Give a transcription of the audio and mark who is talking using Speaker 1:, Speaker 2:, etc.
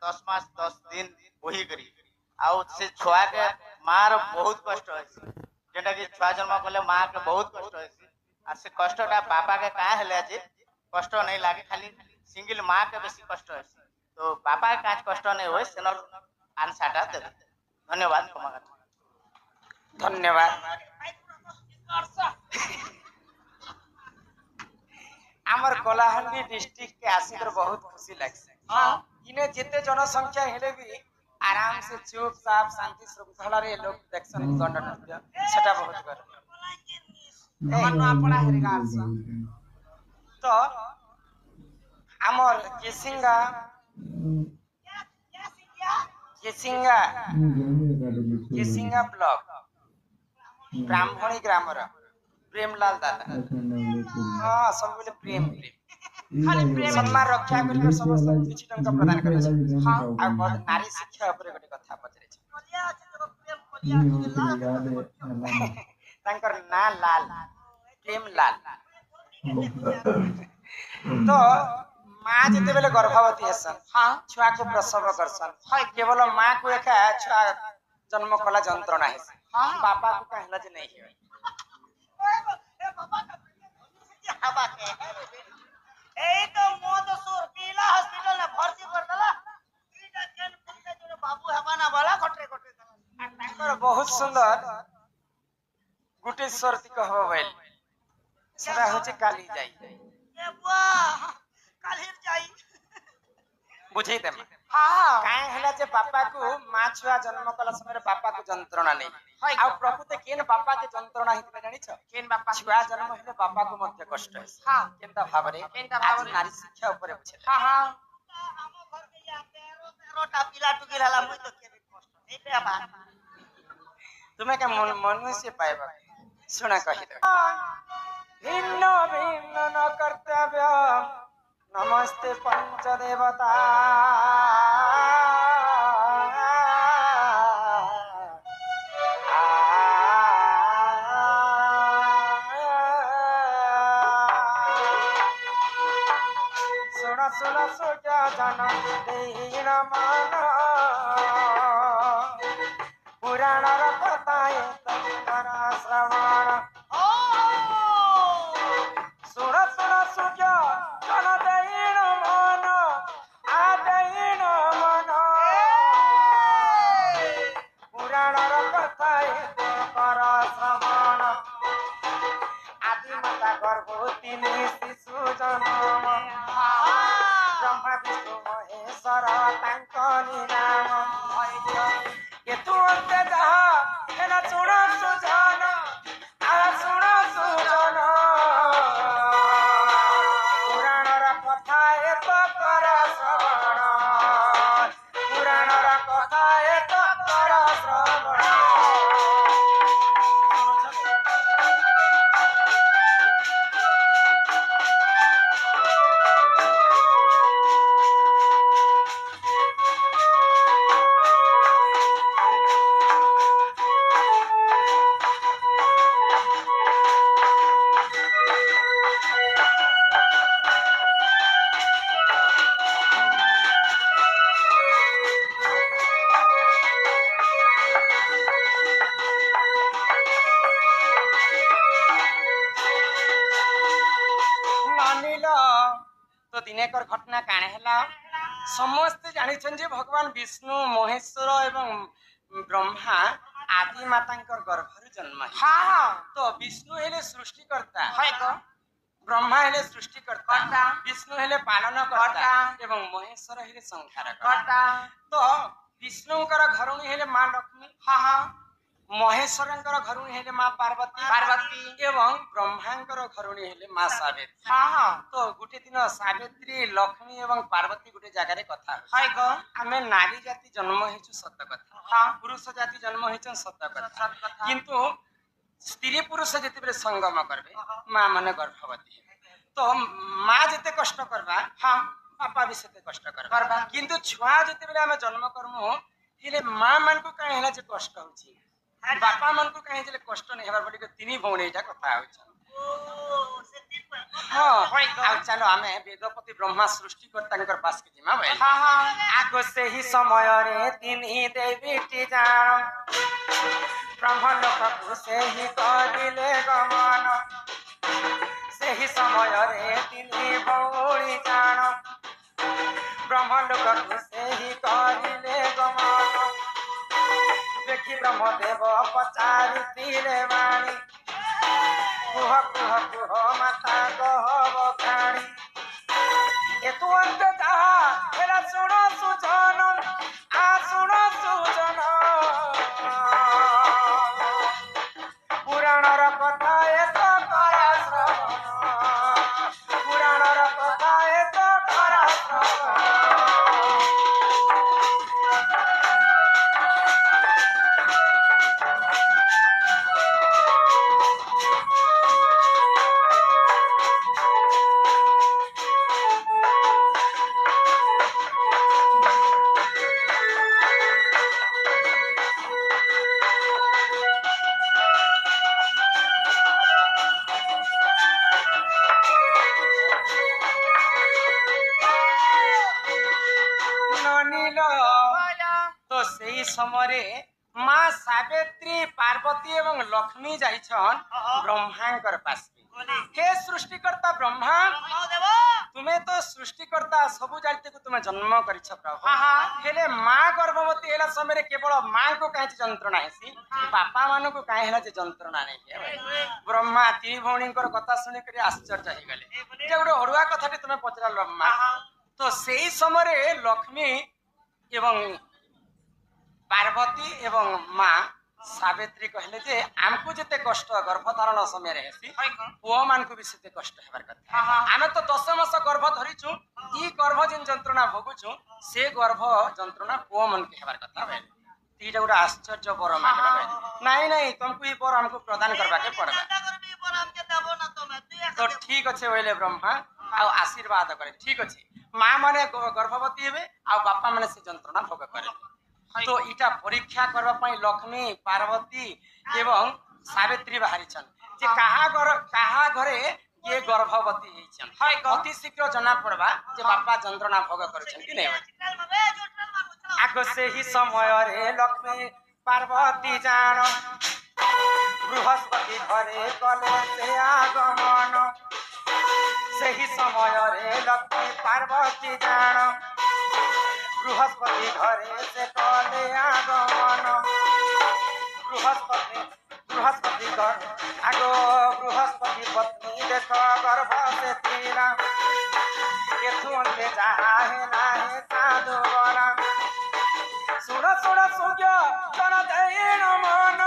Speaker 1: 10 मास 10 दिन वही करी आउ से छुआ के मार बहुत कष्ट होइसी जेटा कि छुआ जन्म कले माँ के बहुत कष्ट होइसी आ से कष्टटा बापा के का हेले जे कष्ट नहीं लागे खाली सिंगल माँ के बेसी कष्ट होइसी तो बापा के काज कष्ट नहीं होय सेनर आंसरटा देबे धन्यवाद क्षमा
Speaker 2: धन्यवाद आमर कलाहांडी डिस्ट्रिक्ट के आसिकर बहुत खुशी लगसे इने जिते जनसंख्या हेले भी आराम से चुपचाप शांति श्रृंखला रे लोग देखसन दंड नृत्य सेटा बहुत गर्व मन आपणा हेरिगार तो आमर केसिंगा केसिंगा केसिंगा ब्लॉक ब्राह्मणी ग्रामर प्रेमलाल दादा हाँ सब बोले प्रेम प्रेम खाली प्रेम सम्मान रक्षा कर समस्त किछि टंका प्रदान करे छै हां आ नारी शिक्षा ऊपर गोटे कथा पचरे छै तांकर ना लाल प्रेम लाल तो माँ जिते बेले गर्भवती हेसन हाँ छुआ को प्रसव करसन हां केवल माँ को एका छुआ जन्म कला जंत्रणा है हाँ बापा को कहला जे नहीं है
Speaker 3: ए तो मोद सुरकीला हॉस्पिटल में भर्ती कर दला ईटा केन पुलिस जो बाबू हवाना वाला खटरे खटरे दला
Speaker 2: तांकर बहुत सुंदर गुटे सरती कहबो बैल सेरा होचे काली जाई
Speaker 3: ए बुआ कालिर जाई
Speaker 2: बुझे दे हां काहे हला जे बापा को माँ छुआ जन्म कला समय बापा को जंत्रणा नहीं आ प्रकृति केन बापा के जंत्रणा हितबे जानि छ केन बापा छुआ जन्म हेले बापा को मध्य कष्ट है हां केनता भाबरे नारी शिक्षा ऊपर बुझे हां हां
Speaker 3: हम घर के या 13 टा पिला टुकी हला मुई तो केबे कष्ट नहीं पे बा
Speaker 2: तुम्हें क्या मन से पाएबा सुना कहि दे भिन्न भिन्न न कर्तव्य नमस्ते पंच देवता सुना सुना सोचा जाना दीन माना पुराण कथाए तरा श्रवण सुना सुना सोचा जाना दीन माना आदीन माना पुराण कथाए तरा श्रवण आदि माता गर्भवती शिशु जन्म ब्रह्मा विष्णु महेश्वर तांकनि नाम ये तू अंते जहा एना सुण सुजन आ सुण सुजन पुराणर कथा एक कर श्रवण पुराणर कथा एक कर श्रवण तो दिनेकर घटना काणे हला समस्त जानिछन जे भगवान विष्णु महेश्वर एवं ब्रह्मा आदि मातांकर गर्भरु जन्म हां तो विष्णु हेले सृष्टिकर्ता है तो ब्रह्मा हेले सृष्टिकर्ता विष्णु हेले पालनकर्ता एवं महेश्वर हेले संहारकर्ता तो विष्णुकर घरुणी हेले मां लक्ष्मी हां हां महेश्वरंकर घरुणी हेले मां पार्वती पार्वती एवं ब्रह्मांकर घरुणी हेले मां सावित्री हां हां तो गुटे दिन सावित्री लक्ष्मी एवं पार्वती गुटे जगह रे कथा हाय गो हमें नारी जाति जन्म हेछु सत्य कथा हां पुरुष जाति जन्म हेछु सत्य कथा किंतु स्त्री पुरुष जति बेले संगम करबे मां माने गर्भवती तो मां जते कष्ट करबा हां पापा भी सेते कष्ट करबा किंतु छुआ जते बेले हम जन्म करमु हेले मां मन को काहे हेला जे कष्ट होची बापा मन को कहीं जे कष्ट नहीं हबार बोली के तिनी भौणी एटा कथा होछ ओ से ହଁ ଆଉ ଚାଲ ଆମେ ବେଦପତି ବ୍ରହ୍ମା ସୃଷ୍ଟିକର୍ତ୍ତାଙ୍କର ପାଶକୁ ଯିମା ବୋଇଲେ ଆଗ ସେହି ସମୟରେ ତିନି ଦେବୀଟି ଜାଣ ବ୍ରହ୍ମଲୋକକୁ ସେହି କରିଲେ ଗମନ ସେହି ସମୟରେ ତିନି ଭଉଣୀ ଜାଣ ବ୍ରହ୍ମଲୋକକୁ ସେହି କରିଲେ ଗମନ ଦେଖି ବ୍ରହ୍ମଦେବ ପଚାରୁଥିଲେ ବାଣୀ କୁହ କୁହ କୁହ ମାତା କହବ ଖାଣି ଏ ତୁରନ୍ତ ଯାହା ହେଲା ଶୁଣ ସୁଜନ ଶୁଣ ସୁଜନ ପୁରାଣର କଥା ଏତ କର ଶ୍ରବଣ ପୁରାଣର କଥା ଏତ କର ଶ୍ରବଣ তো সেই সময়ে মা সাবিত্রী পার্বতী এবং লক্ষ্মী যাইছন ব্রহ্মাঙ্কর পাশে হে সৃষ্টিকর্তা ব্রহ্মা তুমি তো সৃষ্টিকর্তা সবু জাতিকে তুমি জন্ম করিছ প্রভু হেলে মা গর্ভবতী হেলা সময় কেবল মা কো কাঁচি যন্ত্রণা হেসি বাপা মানকু কাঁ হেলা যে যন্ত্রণা নেই ব্রহ্মা তিন ভৌণীঙ্কর কথা শুনি করে আশ্চর্য হয়ে গেলে যে গোটে অড়ুয়া কথাটি তুমি পচারল মা তো সেই সময়ে লক্ষ্মী এবং পার্বতী এবং মা সাবিত্রী কহিলে যে আমকু যেতে কষ্ট গর্ভধারণ সময় হেসি পুଅ ମାନଙ୍କୁ ବି ସେତେ କଷ୍ଟ ହେବାର କଥା ଆମେ ତ 10 ମାସ ଗର୍ଭ ଧରିଛୁ ଇ ଗର୍ଭ ଯେନ୍ ଯନ୍ତ୍ରଣା ଭୋଗୁଛୁ ସେ ଗର୍ଭ ଯନ୍ତ୍ରଣା ପୁଅ ମାନଙ୍କୁ ହେବାର କଥା ବେଲେ ଏଇଟା ଗୋଟେ ଆଶ୍ଚର୍ଯ୍ୟ ବର ମାଗିଲା ନାଇଁ ନାଇଁ ତମକୁ ଇ ବର ଆମକୁ ପ୍ରଦାନ କରବାକେ ପଡବା ତ ଠିକ ଅଛି ବୋଇଲେ ବ୍ରହ୍ମା ଆଉ ଆଶୀର୍ବାଦ କରେ ଠିକ ଅଛି ମା ମାନେ ଗର୍ଭବତୀ ହେବେ ଆଉ ବାପା ମାନେ ସେ ଯନ୍ତ୍ରଣା ଭୋଗ କରିବେ তো এটা পরীক্ষা করবা পাই লক্ষ্মী পার্বতী এবং সাবিত্রী বাহারিছন যে কাহা ঘরে কিয়ে গর্ভবতী হইছন অতি শীঘ্র জনা পড়বা যে বাপা যন্ত্রণা ভোগ করছেন কি নাই আগ সেই সমୟରେ লক্ষ্মী পার্বতী জাণ বৃহস্পতি ঘরে কলে সে আগমন সেই সমୟରେ লক্ষ্মী পার্বতী জাণ বৃহস্পতি ঘরে সে কলে আগমন বৃহস্পতি ঘর আগ বৃহস্পতি পত্নী দেখ গর্ভ সে তীরা কেতুন্তে যাহা হেলা হে সাধু বলা শুণ শুণ সূর্য জন দেন মন